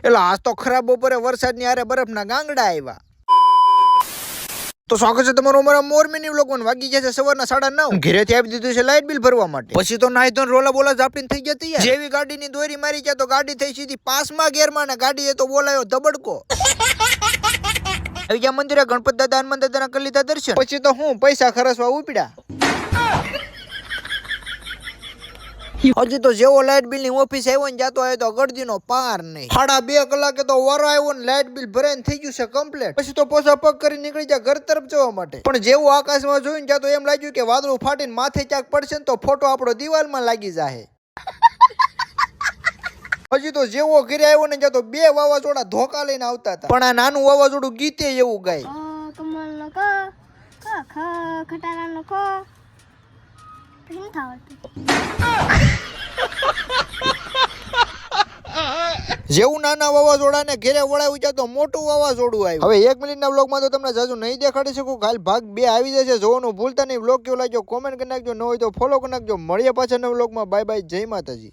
એટલે આજ તો ખરાબ બપોરે વરસાદની આરે બરફના ગાંગડા આવ્યા. તો સ્વાગત છે તમારું અમારા મોર મિની વ્લોગમાં. વાગી ગયા છે સવારના 9:30. ઘરેથી આવી દીધું છે લાઇટ બિલ ભરવા માટે. પછી તો નાહી ધોઈને રોલા બોલા ઝાપટીને થઈ જતી યાર. જેવી ગાડીની દોરી મારી ગયા તો ગાડી થઈ સીધી 5મા ગેરમાં ને ગાડીએ તો બોલાયો ધબડકો. આવી ગયા મંદિરે ગણપત દાદા હનુમાન દાદાના કરી લીધા દર્શન. પછી તો હું પૈસા ખર્ચવા ઉપડ્યા. હજી તો જેવો લાઇટ બિલ ની ઓફિસ આવ્યો ને જાતો આવ્યો તો ગળદીનો પાર નહીં. 2.5 કલાકે તો વારો આવ્યો ને લાઇટ બિલ ભરાઈને થઈ ગયું છે કમ્પ્લીટ. પછી તો પોસા પગ કરી નીકળી જાય ઘર તરફ જવા માટે. પણ જેવું આકાશમાં જોયું જાતો એમ લાગ્યું કે વાદળું ફાટીને માથે ક્યાંક પડશે ને તો ફોટો આપણો દિવાલમાં લાગી જાય. હજી તો જેવો ઘરે આવ્યો ને જાતો 2 વાવાઝોડા ધોકા લઈને આવતા હતા. પણ આ નાનું વાવાઝોડું ગીતે એવું ગાય. કમલનો ક ખટારાનો ક જેવું નાના વાવાઝોડાને ઘેરે વળાવી જાય તો મોટું વાવાઝોડું આવ્યું. હવે 1 મિનિટના વ્લોગમાં તો તમને જાજુ નહીં દેખાડી શકું. કાલ ભાગ 2 આવી જશે. જોવાનું ભૂલતા નહીં. વ્લોગ કેવો લાગ્યો કોમેન્ટ કરી નાખજો. ન હોય તો ફોલો કરી નાખજો. મળીએ પાછા નવા વ્લોગમાં. Bye bye. જય માતાજી.